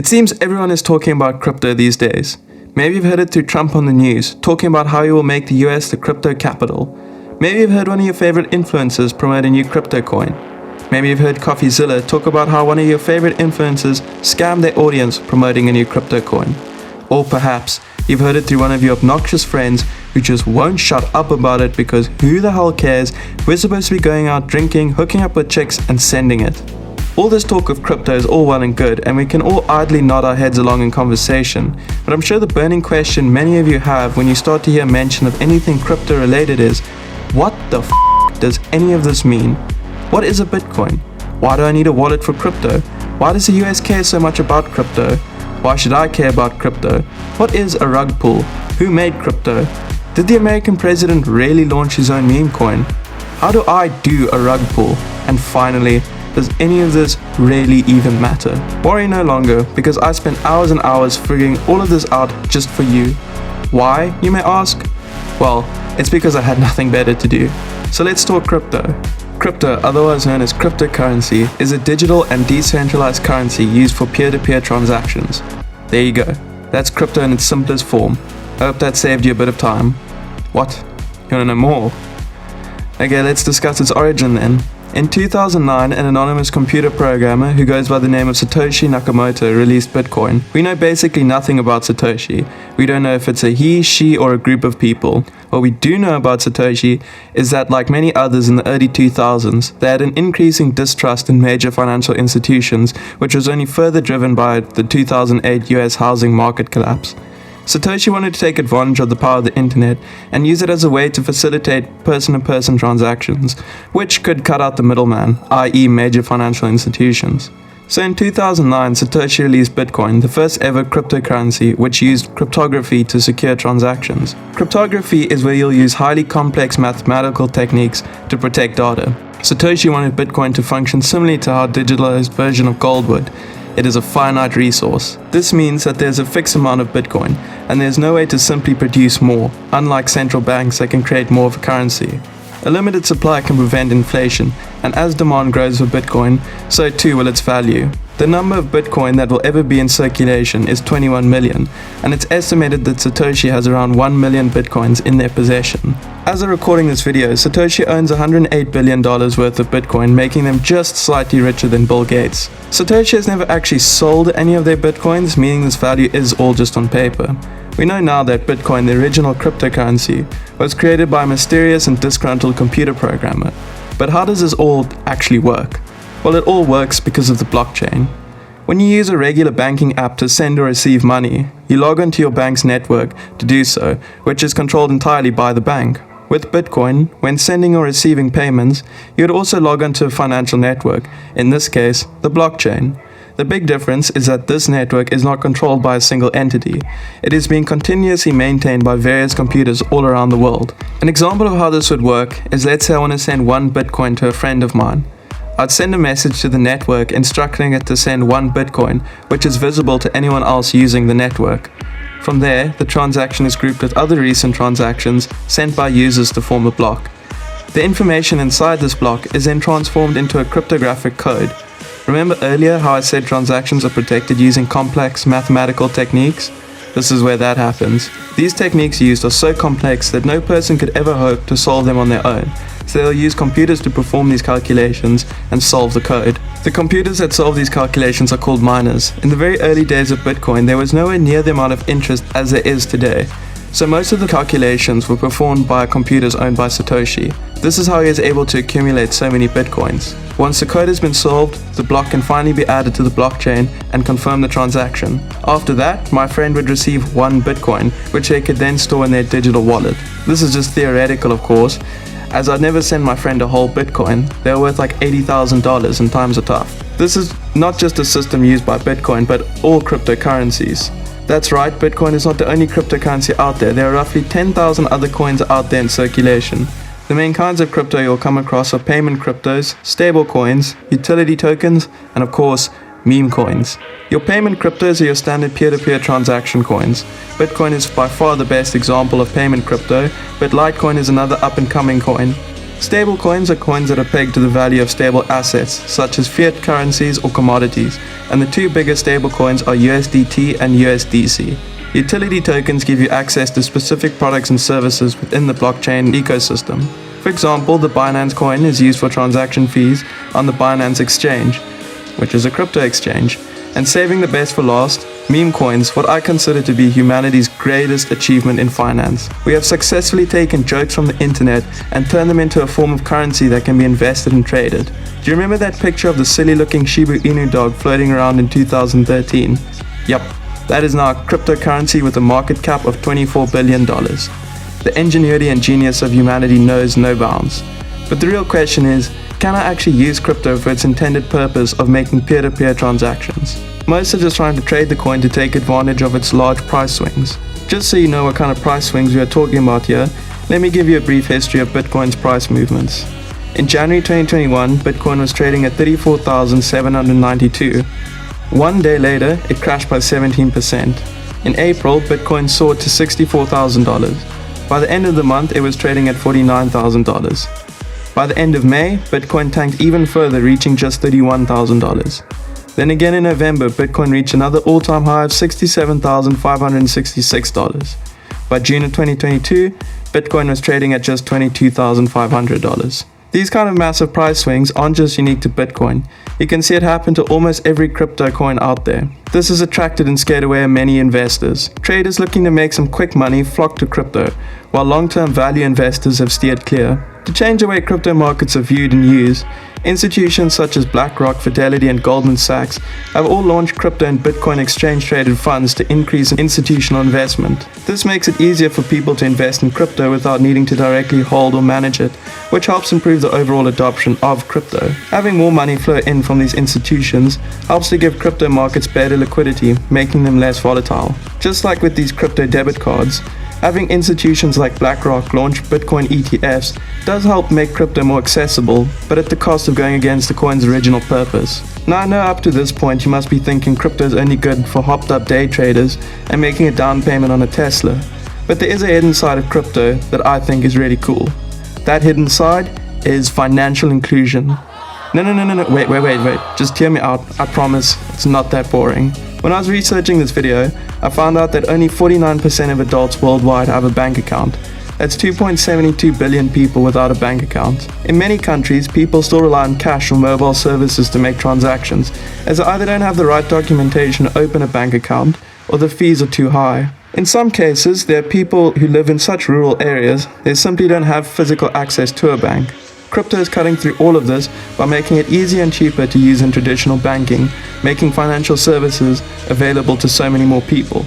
seems everyone is talking about crypto these days. Maybe you've heard it through Trump on the news, talking about how he will make the US the crypto capital. Maybe you've heard one of your favorite influencers promote a new crypto coin. Maybe you've heard CoffeeZilla talk about how one of your favorite influencers scammed their audience promoting a new crypto coin. Or perhaps you've heard it through one of your obnoxious friends who just won't shut up about it because who the hell cares? We're supposed to be going out drinking, hooking up with chicks, and sending it. All this talk of crypto is all well and good, and we can all idly nod our heads along in conversation, but I'm sure the burning question many of you have when you start to hear mention of anything crypto related is, what the f*** does any of this mean? What is a Bitcoin? Why do I need a wallet for crypto? Why does the US care so much about crypto? Why should I care about crypto? What is a rug pull? Who made crypto? Did the American president really launch his own meme coin? How do I do a rug pull? And finally, does any of this really even matter? Worry no longer, because I spent hours and hours figuring all of this out just for you. Why, you may ask? Well, it's because I had nothing better to do. So let's talk crypto. Crypto, otherwise known as cryptocurrency, is a digital and decentralized currency used for peer-to-peer transactions. There you go. That's crypto in its simplest form. I hope that saved you a bit of time. What? You wanna know more? Okay, let's discuss its origin then. In 2009, an anonymous computer programmer who goes by the name of Satoshi Nakamoto released Bitcoin. We know basically nothing about Satoshi. We don't know if it's a he, she, or a group of people. What we do know about Satoshi is that, like many others in the early 2000s, they had an increasing distrust in major financial institutions, which was only further driven by the 2008 US housing market collapse. Satoshi wanted to take advantage of the power of the internet and use it as a way to facilitate person-to-person transactions, which could cut out the middleman, i.e. major financial institutions. So in 2009, Satoshi released Bitcoin, the first ever cryptocurrency which used cryptography to secure transactions. Cryptography is where you'll use highly complex mathematical techniques to protect data. Satoshi wanted Bitcoin to function similarly to how a digitalized version of gold would. It is a finite resource. This means that there's a fixed amount of Bitcoin, and there's no way to simply produce more, unlike central banks that can create more of a currency. A limited supply can prevent inflation, and as demand grows for Bitcoin, so too will its value. The number of Bitcoin that will ever be in circulation is 21 million, and it's estimated that Satoshi has around 1 million Bitcoins in their possession. As of recording this video, Satoshi owns $108 billion worth of Bitcoin, making them just slightly richer than Bill Gates. Satoshi has never actually sold any of their Bitcoins, meaning this value is all just on paper. We know now that Bitcoin, the original cryptocurrency, was created by a mysterious and disgruntled computer programmer. But how does this all actually work? Well, it all works because of the blockchain. When you use a regular banking app to send or receive money, you log onto your bank's network to do so, which is controlled entirely by the bank. With Bitcoin, when sending or receiving payments, you would also log onto a financial network, in this case, the blockchain. The big difference is that this network is not controlled by a single entity. It is being continuously maintained by various computers all around the world. An example of how this would work is, let's say I want to send 1 Bitcoin to a friend of mine. I'd send a message to the network instructing it to send 1 Bitcoin, which is visible to anyone else using the network. From there, the transaction is grouped with other recent transactions sent by users to form a block. The information inside this block is then transformed into a cryptographic code. Remember earlier how I said transactions are protected using complex mathematical techniques? This is where that happens. These techniques used are so complex that no person could ever hope to solve them on their own, so they'll use computers to perform these calculations and solve the code. The computers that solve these calculations are called miners. In the very early days of Bitcoin, there was nowhere near the amount of interest as there is today. So most of the calculations were performed by computers owned by Satoshi. This is how he is able to accumulate so many Bitcoins. Once the code has been solved, the block can finally be added to the blockchain and confirm the transaction. After that, my friend would receive 1 Bitcoin, which they could then store in their digital wallet. This is just theoretical, of course, as I'd never send my friend a whole Bitcoin. They're worth like $80,000 and times are tough. This is not just a system used by Bitcoin, but all cryptocurrencies. That's right, Bitcoin is not the only cryptocurrency out there. There are roughly 10,000 other coins out there in circulation. The main kinds of crypto you'll come across are payment cryptos, stable coins, utility tokens, and of course, meme coins. Your payment cryptos are your standard peer-to-peer transaction coins. Bitcoin is by far the best example of payment crypto, but Litecoin is another up-and-coming coin. Stablecoins are coins that are pegged to the value of stable assets, such as fiat currencies or commodities, and the two biggest stablecoins are USDT and USDC. Utility tokens give you access to specific products and services within the blockchain ecosystem. For example, the Binance coin is used for transaction fees on the Binance Exchange, which is a crypto exchange. And saving the best for last, meme coins, what I consider to be humanity's greatest achievement in finance. We have successfully taken jokes from the internet and turned them into a form of currency that can be invested and traded. Do you remember that picture of the silly looking Shiba Inu dog floating around in 2013? Yup, that is now a cryptocurrency with a market cap of $24 billion. The ingenuity and genius of humanity knows no bounds. But the real question is, can I actually use crypto for its intended purpose of making peer-to-peer transactions? Most are just trying to trade the coin to take advantage of its large price swings. Just so you know what kind of price swings we are talking about here, let me give you a brief history of Bitcoin's price movements. In January 2021, Bitcoin was trading at $34,792. One day later, it crashed by 17%. In April, Bitcoin soared to $64,000. By the end of the month, it was trading at $49,000. By the end of May, Bitcoin tanked even further, reaching just $31,000. Then again in November, Bitcoin reached another all-time high of $67,566. By June of 2022, Bitcoin was trading at just $22,500. These kind of massive price swings aren't just unique to Bitcoin. You can see it happen to almost every crypto coin out there. This has attracted and scared away many investors. Traders looking to make some quick money flock to crypto, while long-term value investors have steered clear. To change the way crypto markets are viewed and used, institutions such as BlackRock, Fidelity, and Goldman Sachs have all launched crypto and Bitcoin exchange-traded funds to increase institutional investment. This makes it easier for people to invest in crypto without needing to directly hold or manage it, which helps improve the overall adoption of crypto. Having more money flow in from these institutions helps to give crypto markets better liquidity, making them less volatile. Just like with these crypto debit cards, having institutions like BlackRock launch Bitcoin ETFs does help make crypto more accessible, but at the cost of going against the coin's original purpose. Now I know up to this point you must be thinking crypto is only good for hopped up day traders and making a down payment on a Tesla, but there is a hidden side of crypto that I think is really cool. That hidden side is financial inclusion. No, wait, just hear me out, I promise, it's not that boring. When I was researching this video, I found out that only 49% of adults worldwide have a bank account. That's 2.72 billion people without a bank account. In many countries, people still rely on cash or mobile services to make transactions, as they either don't have the right documentation to open a bank account, or the fees are too high. In some cases, there are people who live in such rural areas, they simply don't have physical access to a bank. Crypto is cutting through all of this by making it easier and cheaper to use in traditional banking, making financial services available to so many more people.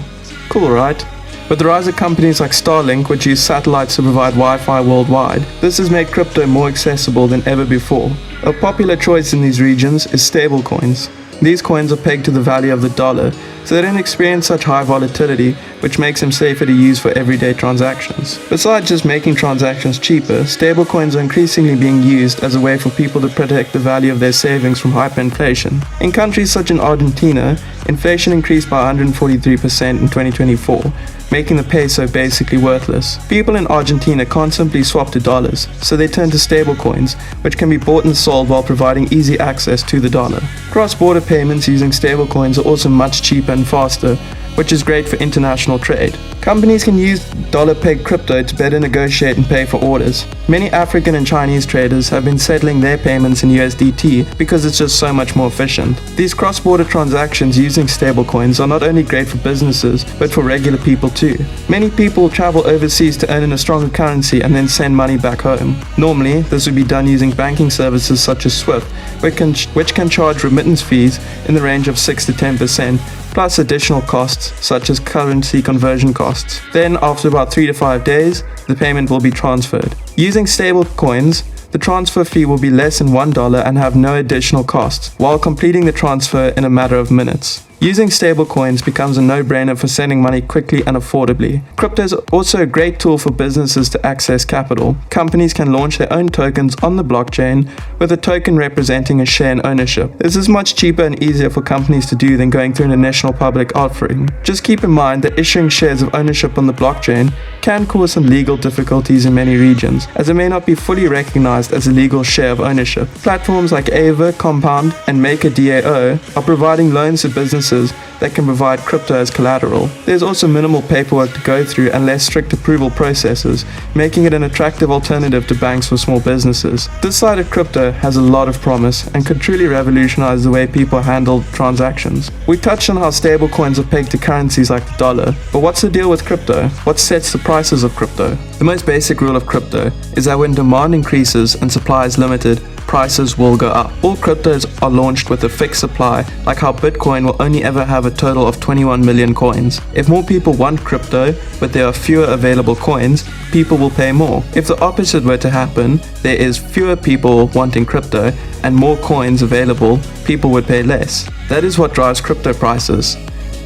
Cool, right? With the rise of companies like Starlink, which use satellites to provide Wi-Fi worldwide, this has made crypto more accessible than ever before. A popular choice in these regions is stablecoins. These coins are pegged to the value of the dollar, so they don't experience such high volatility, which makes them safer to use for everyday transactions. Besides just making transactions cheaper, stablecoins are increasingly being used as a way for people to protect the value of their savings from hyperinflation. In countries such as Argentina, inflation increased by 143% in 2024, making the peso basically worthless. People in Argentina can't simply swap to dollars, so they turn to stablecoins, which can be bought and sold while providing easy access to the dollar. Cross-border payments using stablecoins are also much cheaper and faster, which is great for international trade. Companies can use dollar-pegged crypto to better negotiate and pay for orders. Many African and Chinese traders have been settling their payments in USDT because it's just so much more efficient. These cross-border transactions using stablecoins are not only great for businesses, but for regular people too. Many people travel overseas to earn in a stronger currency and then send money back home. Normally, this would be done using banking services such as SWIFT, which can charge remittance fees in the range of 6 to 10%, plus additional costs such as currency conversion costs. Then, after about 3 to 5 days, the payment will be transferred. Using stable coins, the transfer fee will be less than $1 and have no additional costs, while completing the transfer in a matter of minutes. Using stablecoins becomes a no-brainer for sending money quickly and affordably. Crypto is also a great tool for businesses to access capital. Companies can launch their own tokens on the blockchain, with a token representing a share in ownership. This is much cheaper and easier for companies to do than going through an initial public offering. Just keep in mind that issuing shares of ownership on the blockchain can cause some legal difficulties in many regions, as it may not be fully recognized as a legal share of ownership. Platforms like Aave, Compound, and MakerDAO are providing loans to businesses that can provide crypto as collateral. There's also minimal paperwork to go through and less strict approval processes, making it an attractive alternative to banks for small businesses. This side of crypto has a lot of promise and could truly revolutionize the way people handle transactions. We touched on how stablecoins are pegged to currencies like the dollar, but what's the deal with crypto? What sets the prices of crypto? The most basic rule of crypto is that when demand increases and supply is limited, prices will go up. All cryptos are launched with a fixed supply, like how Bitcoin will only ever have a total of 21 million coins. If more people want crypto, but there are fewer available coins, people will pay more. If the opposite were to happen, there is fewer people wanting crypto and more coins available, people would pay less. That is what drives crypto prices.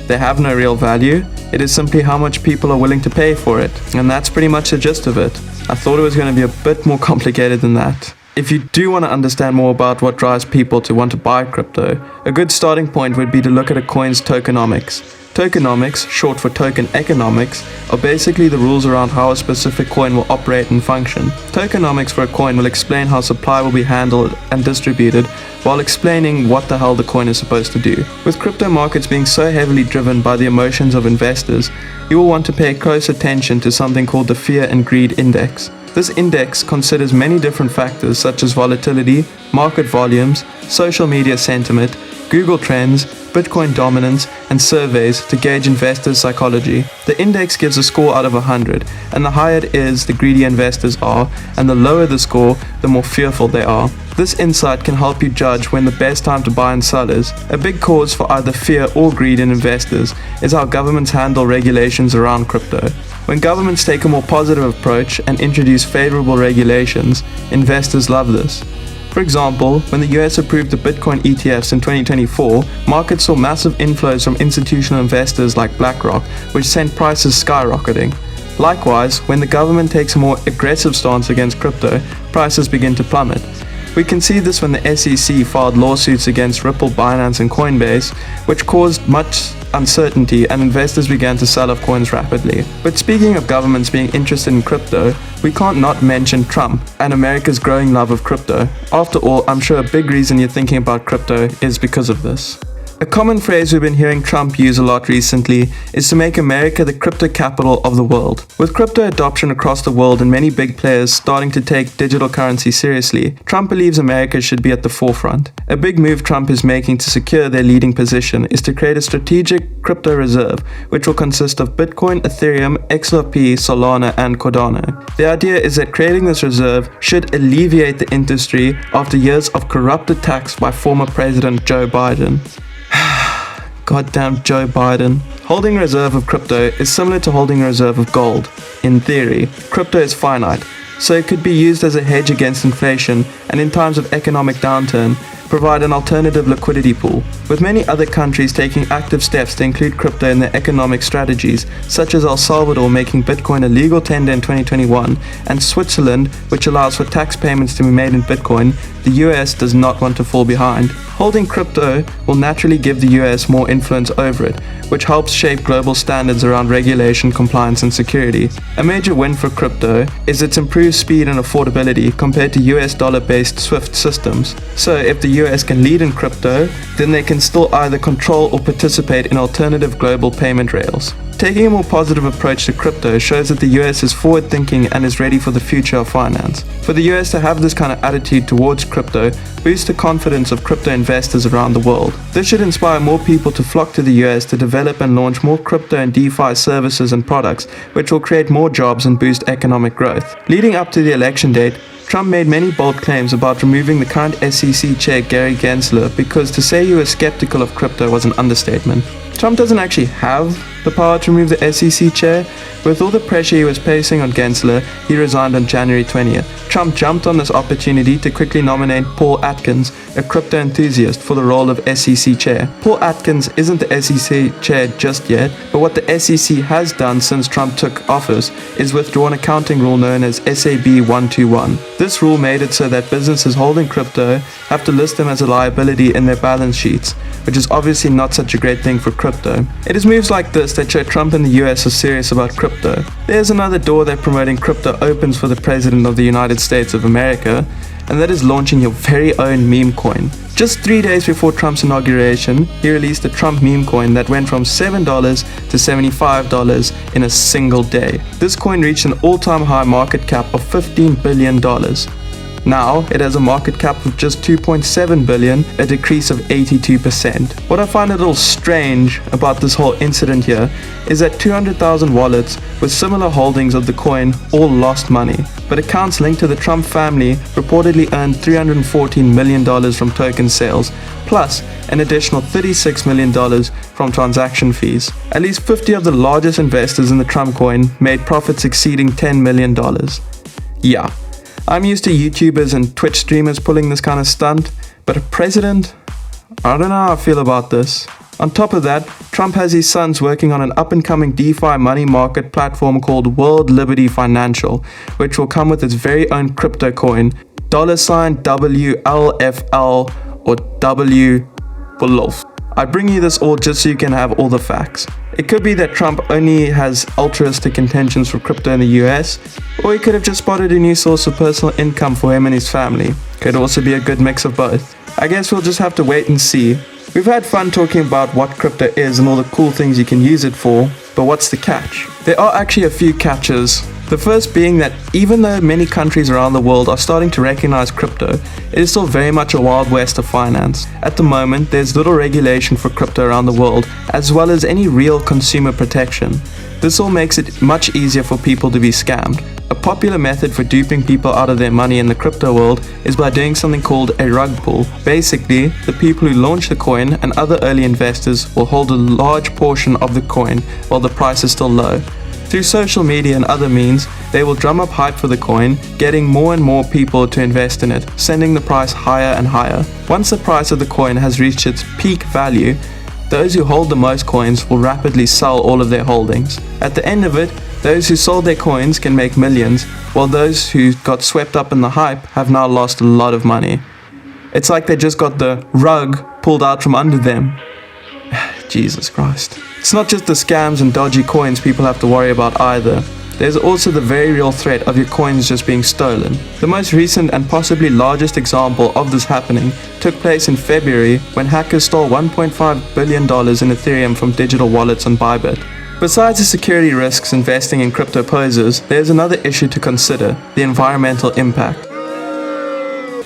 They have no real value, it is simply how much people are willing to pay for it. And that's pretty much the gist of it. I thought it was going to be a bit more complicated than that. If you do want to understand more about what drives people to want to buy crypto, a good starting point would be to look at a coin's tokenomics. Tokenomics, short for token economics, are basically the rules around how a specific coin will operate and function. Tokenomics for a coin will explain how supply will be handled and distributed, while explaining what the hell the coin is supposed to do. With crypto markets being so heavily driven by the emotions of investors, you will want to pay close attention to something called the Fear and Greed Index. This index considers many different factors such as volatility, market volumes, social media sentiment, Google Trends, Bitcoin dominance, and surveys to gauge investors' psychology. The index gives a score out of 100, and the higher it is, the greedier investors are, and the lower the score, the more fearful they are. This insight can help you judge when the best time to buy and sell is. A big cause for either fear or greed in investors is how governments handle regulations around crypto. When governments take a more positive approach and introduce favorable regulations, investors love this. For example, when the US approved the Bitcoin ETFs in 2024, markets saw massive inflows from institutional investors like BlackRock, which sent prices skyrocketing. Likewise, when the government takes a more aggressive stance against crypto, prices begin to plummet. We can see this when the SEC filed lawsuits against Ripple, Binance, and Coinbase, which caused much uncertainty and investors began to sell off coins rapidly. But speaking of governments being interested in crypto, we can't not mention Trump and America's growing love of crypto. After all, I'm sure a big reason you're thinking about crypto is because of this. A common phrase we've been hearing Trump use a lot recently is to make America the crypto capital of the world. With crypto adoption across the world and many big players starting to take digital currency seriously, Trump believes America should be at the forefront. A big move Trump is making to secure their leading position is to create a strategic crypto reserve, which will consist of Bitcoin, Ethereum, XRP, Solana, and Cardano. The idea is that creating this reserve should alleviate the industry after years of corrupt attacks by former President Joe Biden. Goddamn Joe Biden. Holding a reserve of crypto is similar to holding a reserve of gold. In theory, crypto is finite, so it could be used as a hedge against inflation and in times of economic downturn, provide an alternative liquidity pool. With many other countries taking active steps to include crypto in their economic strategies, such as El Salvador making Bitcoin a legal tender in 2021, and Switzerland, which allows for tax payments to be made in Bitcoin, the US does not want to fall behind. Holding crypto will naturally give the US more influence over it, which helps shape global standards around regulation, compliance, and security. A major win for crypto is its improved speed and affordability compared to US dollar-based SWIFT systems. So if the US can lead in crypto, then they can still either control or participate in alternative global payment rails. Taking a more positive approach to crypto shows that the US is forward-thinking and is ready for the future of finance. For the US to have this kind of attitude towards crypto boosts the confidence of crypto investors around the world. This should inspire more people to flock to the US to develop and launch more crypto and DeFi services and products, which will create more jobs and boost economic growth. Leading up to the election date, Trump made many bold claims about removing the current SEC chair Gary Gensler because to say he was skeptical of crypto was an understatement. Trump doesn't actually have the power to remove the SEC chair. With all the pressure he was placing on Gensler, he resigned on January 20th. Trump jumped on this opportunity to quickly nominate Paul Atkins, a crypto enthusiast, for the role of SEC chair. Paul Atkins isn't the SEC chair just yet, but what the SEC has done since Trump took office is withdraw an accounting rule known as SAB 121. This rule made it so that businesses holding crypto have to list them as a liability in their balance sheets, which is obviously not such a great thing for crypto. It is moves like this that show Trump and the US are serious about crypto. There's another door that promoting crypto opens for the President of the United States of America, and that is launching your very own meme coin. Just 3 days before Trump's inauguration, he released a Trump meme coin that went from $7 to $75 in a single day. This coin reached an all-time high market cap of $15 billion. Now, it has a market cap of just $2.7 billion, a decrease of 82%. What I find a little strange about this whole incident here is that 200,000 wallets with similar holdings of the coin all lost money, but accounts linked to the Trump family reportedly earned $314 million from token sales, plus an additional $36 million from transaction fees. At least 50 of the largest investors in the Trump coin made profits exceeding $10 million. Yeah. I'm used to YouTubers and Twitch streamers pulling this kind of stunt, but a president? I don't know how I feel about this. On top of that, Trump has his sons working on an up-and-coming DeFi money market platform called World Liberty Financial, which will come with its very own crypto coin, $WLFL or W Wolf. I bring you this all just so you can have all the facts. It could be that Trump only has altruistic intentions for crypto in the US, or he could have just spotted a new source of personal income for him and his family. Could also be a good mix of both. I guess we'll just have to wait and see. We've had fun talking about what crypto is and all the cool things you can use it for, but what's the catch? There are actually a few catches. The first being that even though many countries around the world are starting to recognize crypto, it is still very much a wild west of finance. At the moment, there's little regulation for crypto around the world, as well as any real consumer protection. This all makes it much easier for people to be scammed. A popular method for duping people out of their money in the crypto world is by doing something called a rug pull. Basically, the people who launch the coin and other early investors will hold a large portion of the coin while the price is still low. Through social media and other means, they will drum up hype for the coin, getting more and more people to invest in it, sending the price higher and higher. Once the price of the coin has reached its peak value, those who hold the most coins will rapidly sell all of their holdings. At the end of it, those who sold their coins can make millions, while those who got swept up in the hype have now lost a lot of money. It's like they just got the rug pulled out from under them. Jesus Christ. It's not just the scams and dodgy coins people have to worry about either. There's also the very real threat of your coins just being stolen. The most recent and possibly largest example of this happening took place in February when hackers stole $1.5 billion in Ethereum from digital wallets on Bybit. Besides the security risks investing in crypto poses, there's another issue to consider: the environmental impact.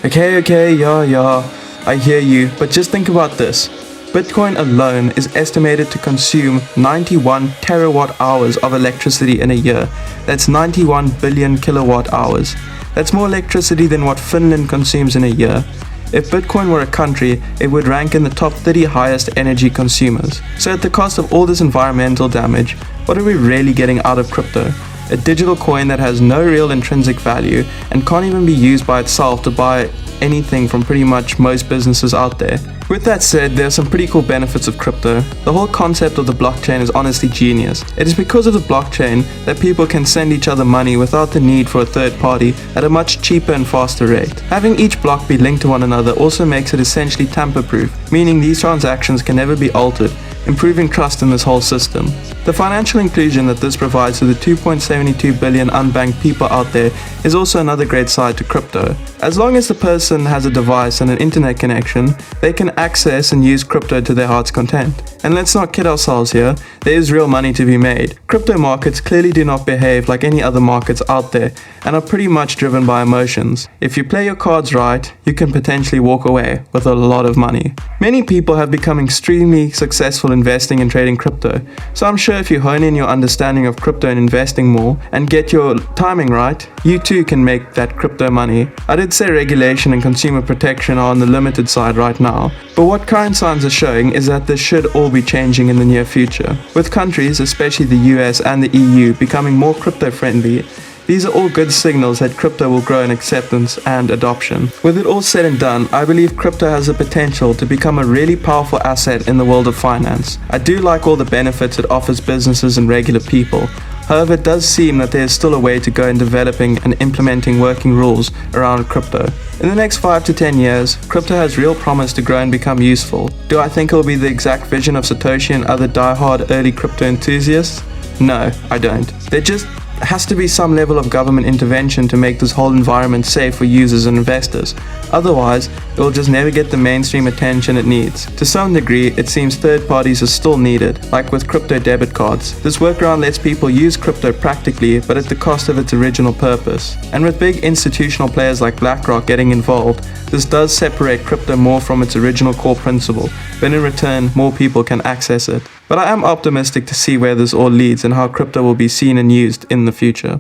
Okay, yeah, I hear you, but just think about this. Bitcoin alone is estimated to consume 91 terawatt hours of electricity in a year. That's 91 billion kilowatt hours. That's more electricity than what Finland consumes in a year. If Bitcoin were a country, it would rank in the top 30 highest energy consumers. So at the cost of all this environmental damage, what are we really getting out of crypto? A digital coin that has no real intrinsic value and can't even be used by itself to buy anything from pretty much most businesses out there. With that said, there are some pretty cool benefits of crypto. The whole concept of the blockchain is honestly genius. It is because of the blockchain that people can send each other money without the need for a third party at a much cheaper and faster rate. Having each block be linked to one another also makes it essentially tamper-proof, meaning these transactions can never be altered, improving trust in this whole system. The financial inclusion that this provides to the 2.72 billion unbanked people out there is also another great side to crypto. As long as the person has a device and an internet connection, they can access and use crypto to their heart's content. And let's not kid ourselves here, there is real money to be made. Crypto markets clearly do not behave like any other markets out there and are pretty much driven by emotions. If you play your cards right, you can potentially walk away with a lot of money. Many people have become extremely successful investing and trading crypto, so I'm sure if you hone in your understanding of crypto and investing more and get your timing right, you too can make that crypto money. I did say regulation and consumer protection are on the limited side right now, but what current signs are showing is that this should all be changing in the near future. With countries, especially the US and the EU, becoming more crypto friendly, These are all good signals that crypto will grow in acceptance and adoption. With it all said and done, I believe crypto has the potential to become a really powerful asset in the world of finance. I do like all the benefits it offers businesses and regular people. However, it does seem that there is still a way to go in developing and implementing working rules around crypto. In the next 5 to 10 years, crypto has real promise to grow and become useful. Do I think it will be the exact vision of Satoshi and other die-hard early crypto enthusiasts? No, I don't. There just has to be some level of government intervention to make this whole environment safe for users and investors. Otherwise, it will just never get the mainstream attention it needs. To some degree, it seems third parties are still needed, like with crypto debit cards. This workaround lets people use crypto practically, but at the cost of its original purpose. And with big institutional players like BlackRock getting involved, this does separate crypto more from its original core principle, but in return, more people can access it. But I am optimistic to see where this all leads and how crypto will be seen and used in the future.